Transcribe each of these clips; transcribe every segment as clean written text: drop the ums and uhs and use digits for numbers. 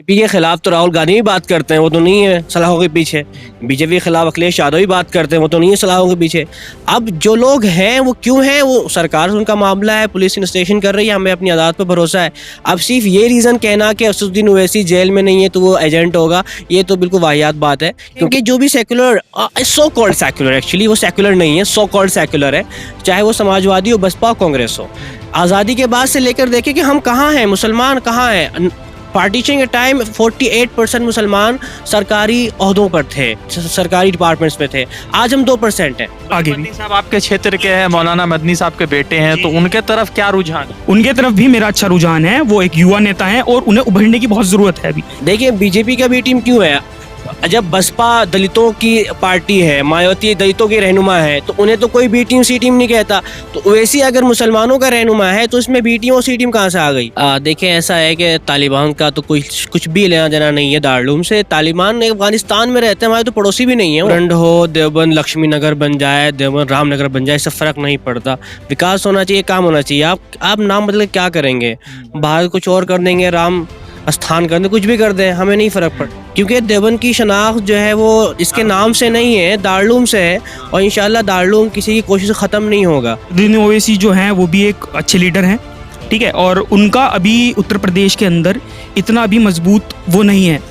BJP के खिलाफ तो राहुल गांधी भी बात करते हैं, वो तो नहीं है सलाहों के पीछे। बीजेपी के खिलाफ अखिलेश यादव भी बात करते हैं, वो तो नहीं है सलाहों के पीछे। अब जो लोग हैं वो क्यों हैं, वो सरकार से उनका मामला है, पुलिस इन्वेस्टिगेशन कर रही है, हमें अपनी अदालत पर भरोसा है। अब सिर्फ ये रीज़न कहना कि असदुद्दीन ओवैसी जेल में नहीं है तो वो एजेंट होगा, ये तो बिल्कुल वाहियात बात है। क्योंकि जो भी secular, so called secular, actually वो सेकुलर नहीं है, सो कॉल्ड सेकुलर है, चाहे वो समाजवादी हो, बसपा, कांग्रेस हो। आज़ादी के बाद से लेकर देखें कि हम कहाँ हैं, मुसलमान कहाँ हैं। पार्टीशन के टाइम 48% मुसलमान सरकारी ओहदों पर थे, सरकारी डिपार्टमेंट्स में थे। आज हम 2% हैं। आगे भी मदनी साहब आपके क्षेत्र के हैं, मौलाना मदनी साहब के बेटे हैं, तो उनके तरफ क्या रुझान है? उनके तरफ भी मेरा अच्छा रुझान है। वो एक युवा नेता हैं और उन्हें उभरने की बहुत जरूरत है अभी। देखिए बीजेपी का भी टीम क्यों है, जब बसपा दलितों की पार्टी है, मायावती दलितों की रहनुमा है, तो उन्हें तो कोई बी टीम सी टीम नहीं कहता। तो वैसे अगर मुसलमानों का रहनुमा है तो इसमें बी टीम और सी टीम कहाँ से आ गई? देखें ऐसा है कि तालिबान का तो कुछ भी लेना देना नहीं है दारुल से। तालिबान अफगानिस्तान में रहते हैं, हमारे तो पड़ोसी भी नहीं है। रंड हो, देवबंद लक्ष्मी नगर बन जाए, देवबंद रामनगर बन जाए, इससे फर्क नहीं पड़ता। विकास होना चाहिए, काम होना चाहिए। आप नाम बदल क्या करेंगे, बाहर कुछ और कर देंगे, राम स्थान कर दें, कुछ भी कर दें, हमें नहीं फर्क पड़ता। क्योंकि देवबंद की शनाख्त जो है वो इसके नाम से नहीं है, दारुल से है, और इंशाल्लाह दारुल किसी की कोशिश ख़त्म नहीं होगा। असदुद्दीन ओवैसी जो हैं वो भी एक अच्छे लीडर हैं, ठीक है, और उनका अभी उत्तर प्रदेश के अंदर इतना अभी मजबूत वो नहीं है।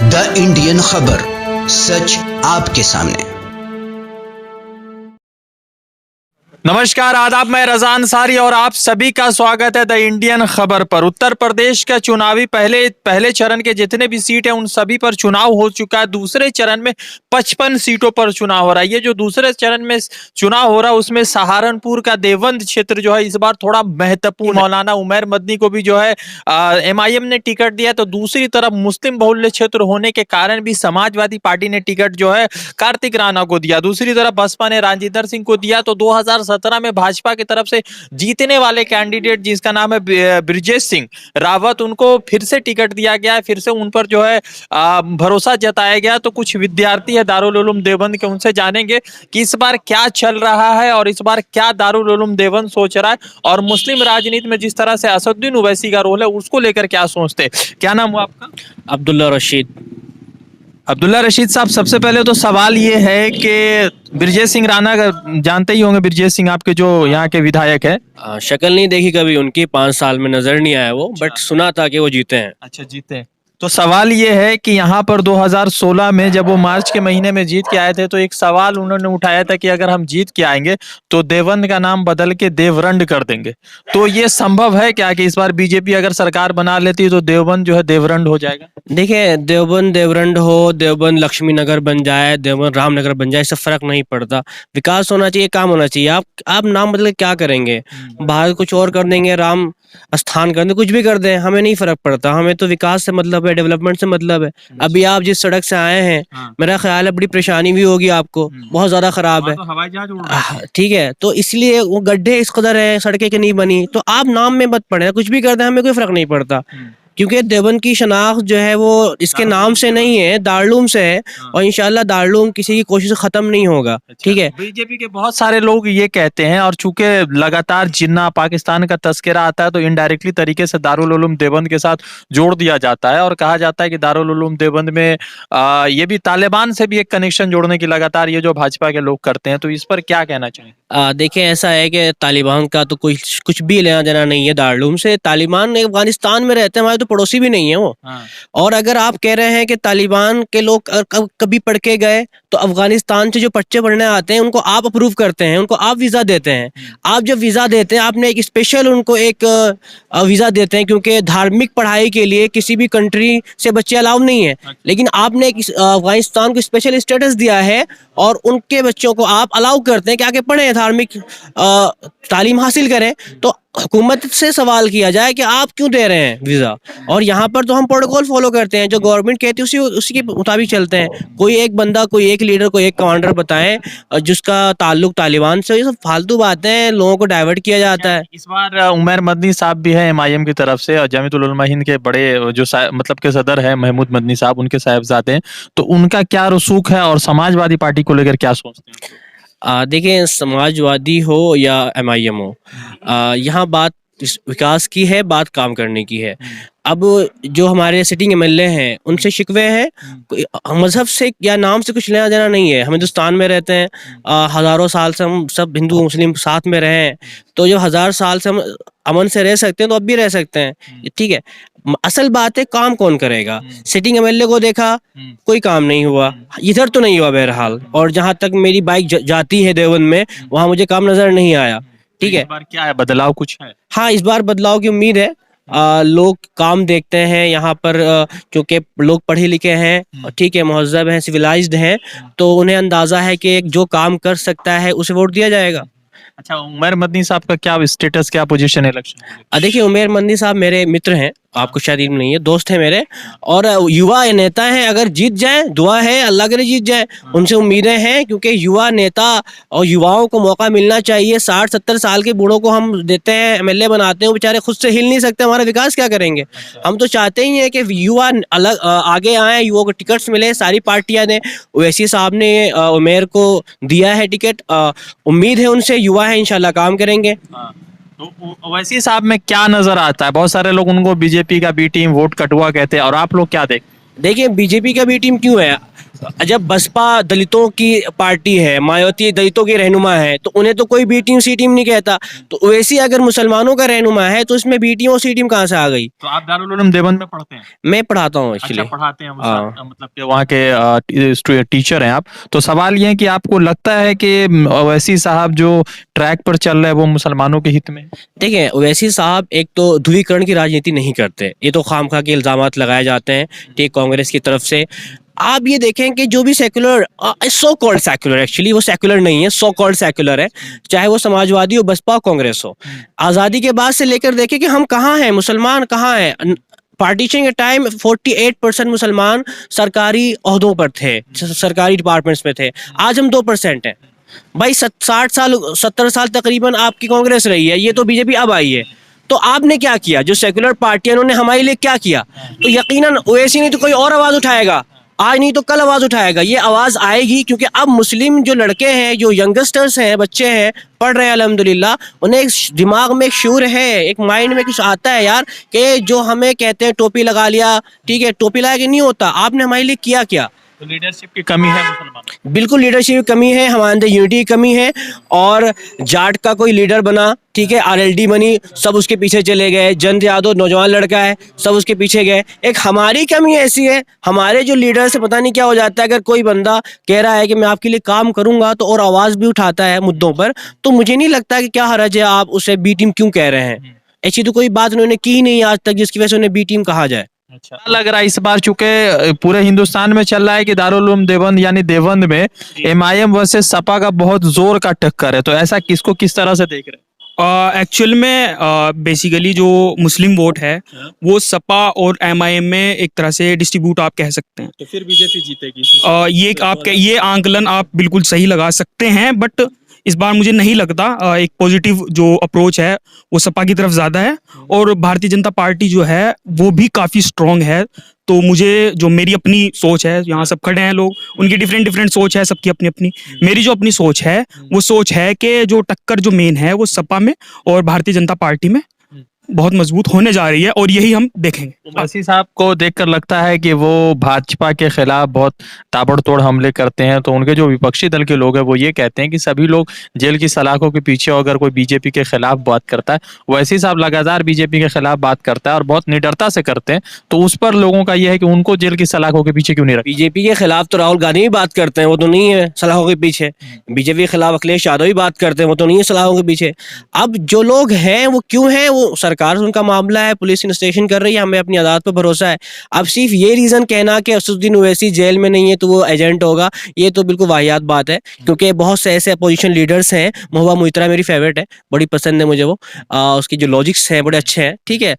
द इंडियन खबर, सच आपके सामने। नमस्कार, आदाब, मैं रज़ा अंसारी और आप सभी का स्वागत है द इंडियन खबर पर। उत्तर प्रदेश का चुनावी पहले चरण के जितने भी सीट हैं उन सभी पर चुनाव हो चुका है। दूसरे चरण में 55 सीटों पर चुनाव हो रहा है। ये जो दूसरे चरण में चुनाव हो रहा है उसमें सहारनपुर का देवबंद क्षेत्र जो है इस बार थोड़ा महत्वपूर्ण। मौलाना उमैर मदनी को भी जो है MIM ने टिकट दिया, तो दूसरी तरफ मुस्लिम बहुल्य क्षेत्र होने के कारण भी समाजवादी पार्टी ने टिकट जो है कार्तिक राणा को दिया। दूसरी तरफ बसपा ने राजिंदर सिंह को दिया। तो 2017 में भाजपा की तरफ से जीतने वाले कैंडिडेट जिसका नाम है ब्रिजेश सिंह रावत, उनको फिर से टिकट दिया गया है, फिर से उन पर जो है भरोसा जताया गया। तो कुछ विद्यार्थी है दारुल उलूम देवबंद के, उनसे जानेंगे कि इस बार क्या चल रहा है और इस बार क्या दारुल उलूम देवबंद सोच रहा है, और मुस्लिम राजनीति में जिस तरह से असदुद्दीन ओवैसी का रोल है उसको लेकर क्या सोचते हैं। क्या नाम हुआ आपका? अब्दुल्ला रशीद। अब्दुल्ला रशीद साहब, सबसे पहले तो सवाल ये है कि ब्रिजेश सिंह राणा का जानते ही होंगे, ब्रिजेश सिंह आपके जो यहाँ के विधायक है। शक्ल नहीं देखी कभी उनकी, 5 साल में नजर नहीं आया वो, बट सुना था कि वो जीते हैं। अच्छा, जीते हैं। तो सवाल ये है कि यहाँ पर 2016 में जब वो मार्च के महीने में जीत के आए थे तो एक सवाल उन्होंने उठाया था कि अगर हम जीत के आएंगे तो देवबंद का नाम बदल के देवरंड कर देंगे। तो ये संभव है क्या कि इस बार बीजेपी अगर सरकार बना लेती है तो देवबंद जो है देवरंड हो जाएगा? देखिए देवबंद देवरंड हो, देवबंद लक्ष्मी नगर बन जाए, देवबंद रामनगर बन जाए, इससे फर्क नहीं पड़ता। विकास होना चाहिए, काम होना चाहिए। आप नाम बदल क्या करेंगे, बाहर कुछ और कर देंगे, राम स्थान कर दें, कुछ भी कर दें, हमें नहीं फर्क पड़ता। हमें तो विकास से मतलब है, डेवलपमेंट से मतलब है। अभी आप जिस सड़क से आए हैं, मेरा ख्याल है बड़ी परेशानी भी होगी आपको, बहुत ज्यादा खराब है। तो हवाई जहाज ठीक है, तो इसलिए वो गड्ढे इस कदर है, सड़कें की नहीं बनी। तो आप नाम में मत पड़े, कुछ भी कर दें, हमें कोई फर्क नहीं पड़ता। क्योंकि देवबंद की शनाख्त जो है वो इसके नाम से नहीं है, दारुल से है, और इंशाल्लाह दारुल किसी की कोशिश खत्म नहीं होगा। ठीक है, बीजेपी के बहुत सारे लोग ये कहते हैं, और चूंकि लगातार जिन्ना पाकिस्तान का तस्करा आता है तो इनडायरेक्टली तरीके से दारुल उलूम देवबंद के साथ जोड़ दिया जाता है, और कहा जाता है कि दारुल उलूम देवबंद में ये भी तालिबान से भी एक कनेक्शन जोड़ने की लगातार ये जो भाजपा के लोग करते हैं। तो इस पर क्या कहना चाहिए? देखिए ऐसा है कि तालिबान का तो कुछ भी लेना देना नहीं है दारुल से। तालिबान अफगानिस्तान में रहते हैं, हमारे तो पड़ोसी भी नहीं है वो। और अगर आप कह रहे हैं कि तालिबान के लोग कभी पढ़ के गए, तो अफगानिस्तान से जो बच्चे पढ़ने आते हैं उनको आप अप्रूव करते हैं, उनको आप वीज़ा देते हैं। आप जब वीज़ा देते हैं, आपने एक स्पेशल उनको एक वीज़ा देते हैं, क्योंकि धार्मिक पढ़ाई के लिए किसी भी कंट्री से बच्चे अलाउ नहीं है। लेकिन आपने एक अफगानिस्तान को स्पेशल स्टेटस दिया है और उनके बच्चों को आप अलाउ करते हैं कि आगे पढ़ें, धार्मिक तालीम हासिल करें। तो हुकूमत से सवाल किया जाए कि आप क्यों दे रहे हैं वीज़ा। और यहाँ पर तो हम प्रोटोकॉल फॉलो करते हैं, जो गवर्नमेंट कहती है उसी के मुताबिक चलते हैं। कोई एक बंदा, कोई एक लीडर, कोई एक कमांडर बताएं जिसका ताल्लुक तालिबान से, ये सब फालतू बातें हैं, लोगों को डाइवर्ट किया जाता है। इस बार उमैर मदनी साहब भी है MIM की तरफ से, और जमीयतुल उलमा हिंद के बड़े जो मतलब के सदर है महमूद मदनी साहब, उनके साहिबजादे हैं। तो उनका क्या रसूख है और समाजवादी पार्टी को लेकर क्या सोचते हैं? देखिए समाजवादी हो या MIM हो, यहाँ बात विकास की है, बात काम करने की है। अब जो हमारे सिटिंग एमएलए हैं उनसे शिकवे हैं, मजहब से या नाम से कुछ लेना देना नहीं है। हम हिंदुस्तान में रहते हैं, हज़ारों साल से हम सब हिंदू मुस्लिम साथ में रहे हैं, तो जब 1000 साल से हम अमन से रह सकते हैं तो अब भी रह सकते हैं, ठीक है। असल बात है काम कौन करेगा। सिटिंग एमएलए को देखा, कोई काम नहीं हुआ, इधर तो नहीं हुआ बहरहाल, और जहाँ तक मेरी बाइक जाती है देवबंद में, वहाँ मुझे काम नजर नहीं आया, ठीक है। इस बार क्या है, बदलाव कुछ है? हाँ, इस बार बदलाव की उम्मीद है। लोग काम देखते हैं यहाँ पर, क्योंकि लोग पढ़े लिखे हैं, ठीक है, महज़्ज़ब हैं, सिविलाइज्ड हैं, तो उन्हें अंदाज़ा है कि जो काम कर सकता है उसे वोट दिया जाएगा। अच्छा, उमर मदनी साहब का क्या स्टेटस, क्या पोजीशन है इलेक्शन? देखिए, उमर मदनी साहब मेरे मित्र हैं, आपको शायद इल्म नहीं है, दोस्त है मेरे, और युवा नेता हैं। अगर जीत जाए, दुआ है अल्लाह करे जीत जाए, उनसे उम्मीदें हैं, क्योंकि युवा नेता और युवाओं को मौका मिलना चाहिए। 60-70 साल के बूढ़ों को हम देते हैं, एमएलए बनाते हैं, वो बेचारे खुद से हिल नहीं सकते, हमारा विकास क्या करेंगे। हम तो चाहते ही हैं कि युवा अलग आगे आए, युवाओं को टिकट्स मिले, सारी पार्टियां दें। ओवैसी साहब ने उमेर को दिया है टिकट, उम्मीद है उनसे, युवा है, इंशाल्लाह काम करेंगे। तो ओवैसी साहब में क्या नजर आता है? बहुत सारे लोग उनको बीजेपी का बी टीम, वोट कटुआ कहते हैं, और आप लोग क्या देखिए, बीजेपी का बी टीम क्यों है? जब बसपा दलितों की पार्टी है, मायावती दलितों की रहनुमा है, तो उन्हें तो कोई बी टीम सी टीम नहीं कहता। तो वैसे अगर मुसलमानों का रहनुमा है तो इसमें बी टीम और सी टीम कहाँ से आ गई? तो आप दारुल उलूम देवबंद में पढ़ते हैं? मैं पढ़ाता हूँ एक्चुअली। अच्छा, पढ़ाते हैं, मतलब कि वहाँ के टीचर हैं आप। तो सवाल ये है कि आपको लगता है कि ओवैसी साहब जो ट्रैक पर चल रहे हैं वो मुसलमानों के हित में? देखिए, ओवैसी साहब एक तो ध्रुवीकरण की राजनीति नहीं करते, ये तो खामखा के इल्जामात लगाए जाते हैं, ठीक, कांग्रेस की तरफ से। आप ये देखें कि जो भी secular, so called secular, actually वो सेक्युलर नहीं है, सो कॉल्ड सेक्युलर है, चाहे वो समाजवादी हो, बसपा, कांग्रेस हो। आज़ादी के बाद से लेकर देखें कि हम कहाँ हैं, मुसलमान कहाँ हैं। पार्टीशन के टाइम 48% मुसलमान सरकारी ओहदों पर थे, सरकारी डिपार्टमेंट्स में थे, आज हम 2% हैं। भाई 60 साल 70 साल तकरीबन आपकी कांग्रेस रही है, ये तो बीजेपी अब आई है। तो आपने क्या किया? जो सेक्युलर पार्टियां, उन्होंने हमारे लिए क्या किया? तो यकीनन ओवैसी नहीं तो कोई और आवाज उठाएगा, आज नहीं तो कल आवाज उठाएगा। ये आवाज आएगी क्योंकि अब मुस्लिम जो लड़के हैं, जो यंगस्टर्स हैं, बच्चे हैं, पढ़ रहे हैं अल्हम्दुलिल्लाह, उन्हें एक दिमाग में एक शूर है, एक माइंड में कुछ आता है यार, कि जो हमें कहते हैं टोपी लगा लिया, ठीक है, टोपी लगा के नहीं होता, आपने हमारे लिए किया क्या? तो लीडरशिप की कमी है मुसलमानों? बिल्कुल लीडरशिप की कमी है, हमारे अंदर यूनिटी की कमी है। और जाट का कोई लीडर बना, ठीक है, आरएलडी बनी, सब उसके पीछे चले गए। जंत यादव नौजवान लड़का है, सब उसके पीछे गए। एक हमारी कमी ऐसी है, हमारे जो लीडर से पता नहीं क्या हो जाता है, अगर कोई बंदा कह रहा है कि मैं आपके लिए काम करूंगा तो और आवाज भी उठाता है मुद्दों पर, तो मुझे नहीं लगता कि क्या हर्ज है आप उसे बी टीम क्यों कह रहे हैं। ऐसी तो कोई बात उन्होंने की नहीं आज तक जिसकी वजह से उन्हें बी टीम कहा जाए। अच्छा, लग रहा है इस बार चूंकि पूरे हिंदुस्तान में चल रहा है कि दारुल उलूम देवबंद यानी देवबंद में एमआईएम वर्सेस सपा का बहुत जोर का टक्कर है, तो ऐसा किसको किस तरह से देख रहे हैं? एक्चुअल में बेसिकली जो मुस्लिम वोट है वो सपा और एमआईएम में एक तरह से डिस्ट्रीब्यूट आप कह सकते हैं। तो फिर बीजेपी जीतेगी? ये आंकलन आप बिल्कुल सही लगा सकते हैं, बट इस बार मुझे नहीं लगता। एक पॉजिटिव जो अप्रोच है वो सपा की तरफ ज़्यादा है, और भारतीय जनता पार्टी जो है वो भी काफ़ी स्ट्रॉन्ग है। तो मुझे जो मेरी अपनी सोच है, यहाँ सब खड़े हैं लोग, उनकी डिफरेंट सोच है, सबकी अपनी अपनी। मेरी जो अपनी सोच है वो सोच है कि जो टक्कर जो मेन है वो सपा में और भारतीय जनता पार्टी में बहुत मजबूत होने जा रही है, और यही हम देखेंगे। ओवैसी साहब को देखकर लगता है कि वो भाजपा के खिलाफ बहुत ताबड़तोड़ हमले करते हैं, तो उनके जो विपक्षी दल के लोग हैं वो ये कहते हैं कि सभी लोग जेल की सलाखों के पीछे, अगर कोई बीजेपी के खिलाफ बात करता है, ओवैसी साहब लगातार बीजेपी के खिलाफ बात करता है और बहुत निडरता से करते हैं, तो उस पर लोगों का यह है कि उनको जेल की सलाखों के पीछे क्यों नहीं रखा? बीजेपी के खिलाफ तो राहुल गांधी भी बात करते हैं, वो तो नहीं है सलाहों के पीछे। बीजेपी के खिलाफ अखिलेश यादव भी बात करते हैं, वो तो नहीं है सलाहों के पीछे। अब जो लोग हैं वो क्यों हैं? वो सरकार से उनका मामला है, पुलिस इन्वेस्टिगेशन कर रही है, हमें अपनी अदालत पर भरोसा है। अब सिर्फ ये रीजन कहना कि असदुद्दीन ओवैसी जेल में नहीं है तो वो एजेंट होगा, ये तो बिल्कुल वाहियात बात है, क्योंकि बहुत से ऐसे अपोजिशन लीडर्स हैं। महबूबा मोइत्रा मेरी फेवरेट है, बड़ी पसंद है मुझे वो, उसकी जो लॉजिक्स हैं बड़े अच्छे हैं, ठीक है,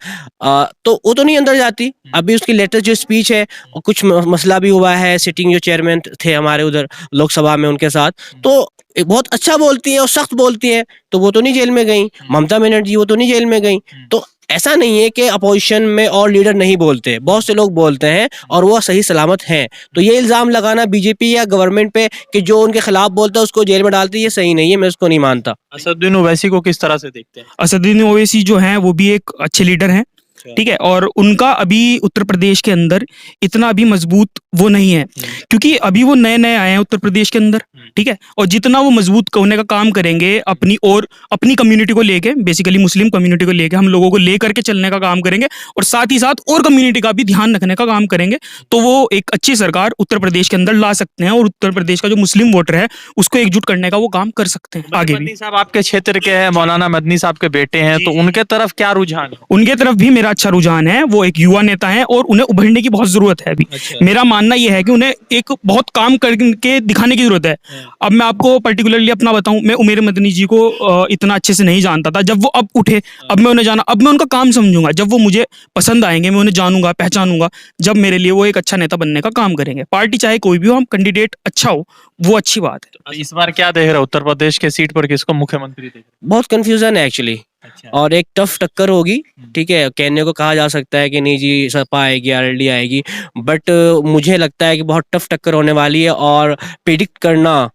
तो वो तो नहीं अंदर जाती। अभी उसकी लेटेस्ट जो स्पीच है, कुछ मसला भी हुआ है, सिटिंग जो चेयरमैन थे हमारे उधर लोकसभा में उनके साथ, तो बहुत अच्छा बोलती है और सख्त बोलती है, तो वो तो नहीं जेल में गई। ममता बनर्जी वो तो नहीं जेल में गई। तो ऐसा नहीं है कि अपोजिशन में और लीडर नहीं बोलते, बहुत से लोग बोलते हैं और वो सही सलामत हैं। तो ये इल्ज़ाम लगाना बीजेपी या गवर्नमेंट पे कि जो उनके खिलाफ बोलता है उसको जेल में डालती है, ये सही नहीं है, मैं उसको नहीं मानता। असदुद्दीन ओवैसी को किस तरह से देखते हैं? असदुद्दीन ओवैसी जो हैं वो भी एक अच्छे लीडर हैं, ठीक है, और उनका अभी उत्तर प्रदेश के अंदर इतना अभी मजबूत वो नहीं है, क्योंकि अभी वो नए नए आए हैं उत्तर प्रदेश के अंदर, ठीक है, और जितना वो मजबूत होने का काम करेंगे अपनी और अपनी कम्युनिटी को लेके, बेसिकली मुस्लिम कम्युनिटी को लेके, हम लोगों को लेकर के चलने का काम करेंगे और साथ ही साथ और कम्युनिटी का भी ध्यान रखने का काम करेंगे, तो वो एक अच्छी सरकार उत्तर प्रदेश के अंदर ला सकते हैं और उत्तर प्रदेश का जो मुस्लिम वोटर है उसको एकजुट करने का वो काम कर सकते हैं आगे भी। मदनी साहब आपके क्षेत्र के हैं, मौलाना मदनी साहब के बेटे हैं, तो उनके तरफ क्या रुझान है? उनके तरफ भी मेरा अच्छा रुझान है, वो एक युवा नेता है और उन्हें उभरने की बहुत जरूरत है अभी। मेरा मानना यह है कि उन्हें एक बहुत काम करके दिखाने की जरूरत है। अब मैं आपको पर्टिकुलरली अपना बताऊं, मैं उमेर मदनी जी को इतना अच्छे से नहीं जानता था, जब वो अब उठे अब मैं उन्हें जाना, अब मैं उनका काम समझूंगा, जब वो मुझे पसंद आएंगे मैं उन्हें जानूंगा पहचानूंगा, जब मेरे लिए वो एक अच्छा नेता बनने का काम करेंगे। पार्टी चाहे कोई भी हो, हम कैंडिडेट अच्छा हो वो अच्छी बात है। तो इस बार क्या देख रहे हो उत्तर प्रदेश के सीट पर, किसको मुख्यमंत्री देख रहे बहुत कंफ्यूजन है एक्चुअली, हो? और एक टफ टक्कर होगी, ठीक है। कहने को कहा जा सकता है कि नहीं जी सपा आएगी, आरएलडी आएगी, बट मुझे लगता है कि बहुत टफ टक्कर होने वाली है और प्रिडिक्ट करना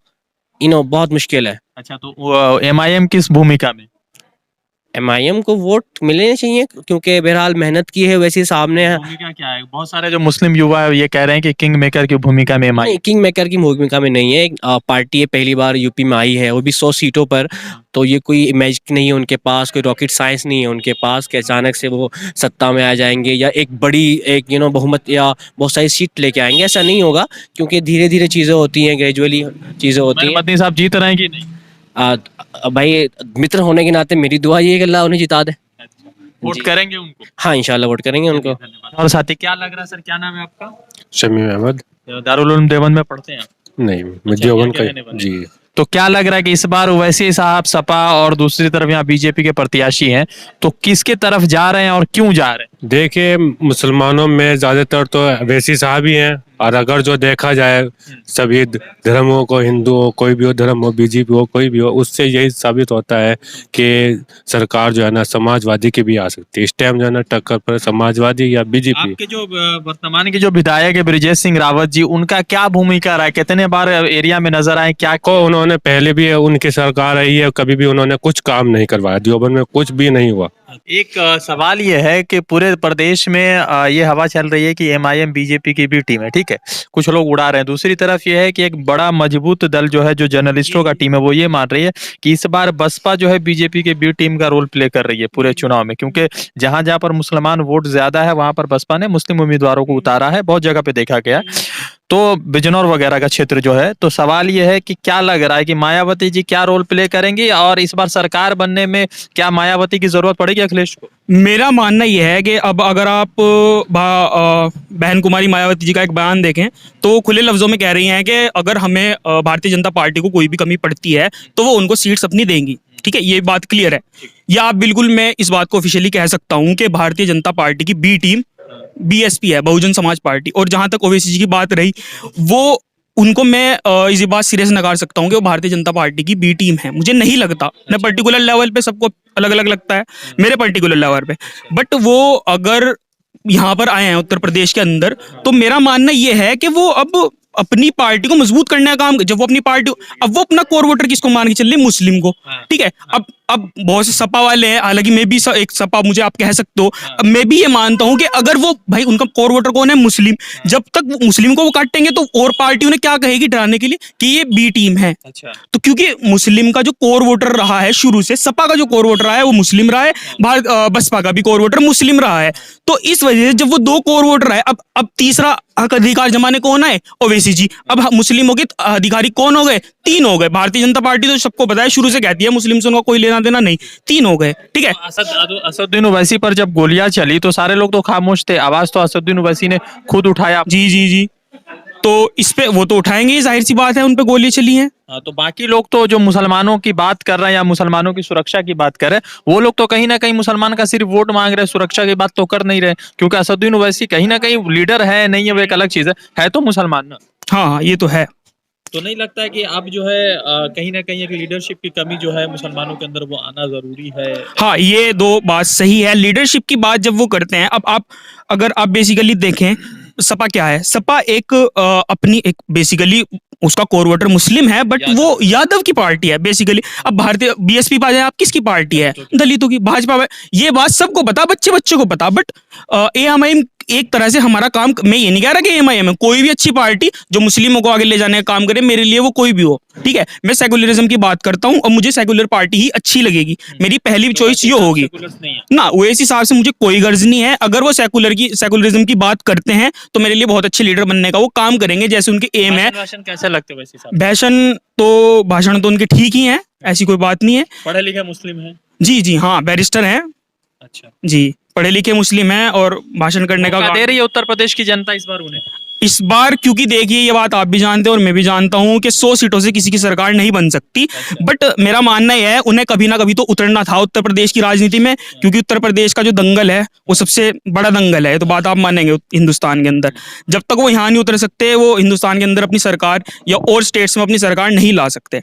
बहुत मुश्किल है। अच्छा, तो एमआईएम किस भूमिका में? एमआईएम को वोट मिलने चाहिए क्योंकि बहरहाल मेहनत की है, वैसे सामने भूमिका क्या है? बहुत सारे जो मुस्लिम युवा है ये कह रहे हैं कि किंग मेकर की भूमिका में एमआईएम। किंग मेकर की भूमिका में नहीं है। एक पार्टी है, पहली बार यूपी में आई है, वो भी 100 सीटों पर, तो ये कोई मैजिक नहीं है उनके पास, कोई रॉकेट साइंस नहीं है उनके पास कि अचानक से वो सत्ता में आ जाएंगे या एक बड़ी एक बहुमत या बहुत सारी सीट लेके आएंगे, ऐसा नहीं होगा, क्योंकि धीरे धीरे चीज़ें होती हैं, ग्रेजुअली चीज़ें होती हैं। मदनी साहब जीत रहे हैं कि नहीं? भाई मित्र होने के नाते मेरी दुआ ये है कि अल्लाह उन्हें जिता दे। वोट करेंगे उनको? हाँ, इंशाल्लाह वोट करेंगे उनको। और साथी क्या लग रहा है सर, क्या नाम है आपका? शमीम अहमद। दारुल उलूम देवबंद में पढ़ते हैं आप? नहीं, मैं अच्छा, देवबंद यहाँ के का रहने वाले। जी। तो क्या लग रहा है कि इस बार ओवैसी साहब सपा और दूसरी तरफ यहाँ बीजेपी के प्रत्याशी हैं, तो किसके तरफ जा रहे हैं और क्यों जा रहे हैं? देखिए, मुसलमानों में ज्यादातर तो वैसी साहब ही हैं, और अगर जो देखा जाए सभी धर्मों को, हिंदुओं कोई भी हो धर्म हो, बीजेपी हो कोई भी हो, उससे यही साबित होता है कि सरकार जो है ना समाजवादी की भी आ सकती है। इस टाइम जो है ना टक्कर पर समाजवादी या बीजेपी। आपके जो वर्तमान के जो विधायक है ब्रिजेश सिंह रावत जी, उनका क्या भूमिका रहा है? कितने बार एरिया में नजर आए? क्या को उन्होंने पहले भी उनकी सरकार रही है, कभी भी उन्होंने कुछ काम नहीं करवाया, देवबंद में कुछ भी नहीं हुआ। एक सवाल ये है कि पूरे प्रदेश में ये हवा चल रही है कि एमआईएम बीजेपी की भी टीम है, ठीक है, कुछ लोग उड़ा रहे हैं। दूसरी तरफ ये है कि एक बड़ा मजबूत दल जो है, जो जर्नलिस्टों का टीम है, वो ये मान रही है कि इस बार बसपा जो है बीजेपी के बी टीम का रोल प्ले कर रही है पूरे चुनाव में, क्योंकि जहां जहां पर मुसलमान वोट ज्यादा है वहां पर बसपा ने मुस्लिम उम्मीदवारों को उतारा है, बहुत जगह पे देखा गया, तो बिजनौर वगैरह का क्षेत्र जो है। तो सवाल ये है कि क्या लग रहा है कि मायावती जी क्या रोल प्ले करेंगी और इस बार सरकार बनने में क्या मायावती की जरूरत पड़ेगी अखिलेश को? मेरा मानना यह है कि अब अगर आप बहन कुमारी मायावती जी का एक बयान देखें तो वो खुले लफ्जों में कह रही हैं कि अगर हमें भारतीय जनता पार्टी को कोई भी कमी पड़ती है तो वो उनको सीट्स अपनी देंगी, ठीक है, ये बात क्लियर है। या आप बिल्कुल, मैं इस बात को ऑफिशियली कह सकता हूं कि भारतीय जनता पार्टी की बी टीम बीएसपी है, बहुजन समाज पार्टी। और जहां तक ओवैसी जी की बात रही, वो उनको मैं इस बात सिरे से नकार सकता हूं कि वो भारतीय जनता पार्टी की बी टीम है। मुझे नहीं लगता, मैं पर्टिकुलर लेवल पे सबको अलग अलग लगता है, मेरे पर्टिकुलर लेवल पे, बट वो अगर यहाँ पर आए हैं उत्तर प्रदेश के अंदर, तो मेरा मानना ये है कि वो अब अपनी पार्टी को मजबूत करने का काम, जब वो अपनी पार्टी, अब वो अपना कोर वोटर किसको मान के चल रहे, मुस्लिम को, ठीक है। अब बहुत से सपा वाले हैं, हालांकि मैं भी एक सपा मुझे आप कह सकते हो, अब मैं भी ये मानता हूं कि अगर वो भाई उनका कोर वोटर कौन है, मुस्लिम, जब तक वो मुस्लिम को वो काटेंगे तो और पार्टी उन्हें क्या कहेगी डराने के लिए कि ये बी टीम है। अच्छा, तो क्योंकि मुस्लिम का जो कोर वोटर रहा है शुरू से, सपा का जो कोर वोटर रहा है वो मुस्लिम रहा है, बसपा का भी कोर वोटर मुस्लिम रहा है, तो इस वजह से जब वो दो कोर वोटर है, अब तीसरा हक अधिकार जमाने कौन है, ओवैसी जी। अब मुस्लिमों के अधिकारी कौन हो गए, 3 हो गए। भारतीय जनता पार्टी तो सबको पता है शुरू से कहती है मुस्लिम से उनका कोई लेना देना नहीं, 3 हो गए, ठीक है। असदुद्दीन ओवैसी पर जब गोलियां चली तो सारे लोग तो खामोश थे, आवाज तो असदुद्दीन ओवैसी ने खुद उठाया। जी जी जी, तो इस पे वो तो उठाएंगे, जाहिर सी बात है, उन पे गोलियां चली हैं। तो बाकी लोग तो जो मुसलमानों की बात कर रहे हैं या मुसलमानों की सुरक्षा की बात कर रहे हैं, वो लोग तो कहीं ना कहीं मुसलमान का सिर्फ वोट मांग रहे हैं, सुरक्षा की बात तो कर नहीं रहे, क्योंकि असदुद्दीन ओवैसी कहीं ना कहीं लीडर है, नहीं है वो एक अलग चीज है तो मुसलमान ना। हाँ, ये तो है। तो नहीं लगता है कि अब जो है कहीं ना कहीं एक लीडरशिप की कमी जो है मुसलमानों के अंदर वो आना जरूरी है? हाँ, ये दो बात सही है। लीडरशिप की बात जब वो करते हैं, अब आप अगर आप बेसिकली देखें सपा क्या है, सपा एक अपनी एक बेसिकली उसका कोर वोटर मुस्लिम है, बट वो यादव की पार्टी है बेसिकली। अब भारतीय बीएसपी पा जाए, आप किसकी पार्टी है? दलितों की। भाजपा, ये बात सबको पता, बच्चे बच्चों को पता। बट एएमआईएम एक तरह से हमारा काम, मैं ये नहीं कह रहा कि एएमआईएम कोई भी अच्छी पार्टी जो मुस्लिमों को आगे ले जाने का काम करे, मेरे लिए वो कोई भी हो, ठीक है। मैं सेकुलरिज्म की बात करता हूँ और मुझे सेकुलर पार्टी ही अच्छी लगेगी, मेरी पहली चॉइस ये होगी ना। वो इस हिसाब से मुझे कोई गर्ज नहीं है। अगर वो सेकुलरिज्म की बात करते हैं तो मेरे लिए बहुत अच्छे लीडर बनने का वो काम करेंगे, जैसे उनके एम है। कैसे लगते हो वैसे? भाषण तो उनके ठीक ही हैं, ऐसी कोई बात नहीं है। पढ़े लिखे मुस्लिम है? जी जी हाँ, बैरिस्टर हैं। अच्छा जी, पढ़े लिखे मुस्लिम हैं और भाषण करने का दे रही है उत्तर प्रदेश की जनता इस बार उन्हें? इस बार, क्योंकि देखिए ये बात आप भी जानते हैं और मैं भी जानता हूं कि 100 सीटों से किसी की सरकार नहीं बन सकती। बट मेरा मानना यह है उन्हें कभी ना कभी तो उतरना था उत्तर प्रदेश की राजनीति में, क्योंकि उत्तर प्रदेश का जो दंगल है वो सबसे बड़ा दंगल है। तो बात आप मानेंगे हिंदुस्तान के अंदर, जब तक वो यहाँ नहीं उतर सकते, वो हिंदुस्तान के अंदर अपनी सरकार या और स्टेट्स में अपनी सरकार नहीं ला सकते।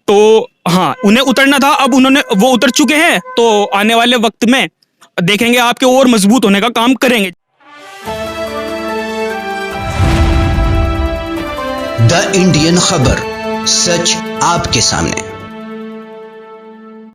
तो हाँ, उन्हें उतरना था। अब वो उतर चुके हैं, तो आने वाले वक्त में देखेंगे आपके और मजबूत होने का काम करेंगे। द इंडियन खबर, सच आपके सामने।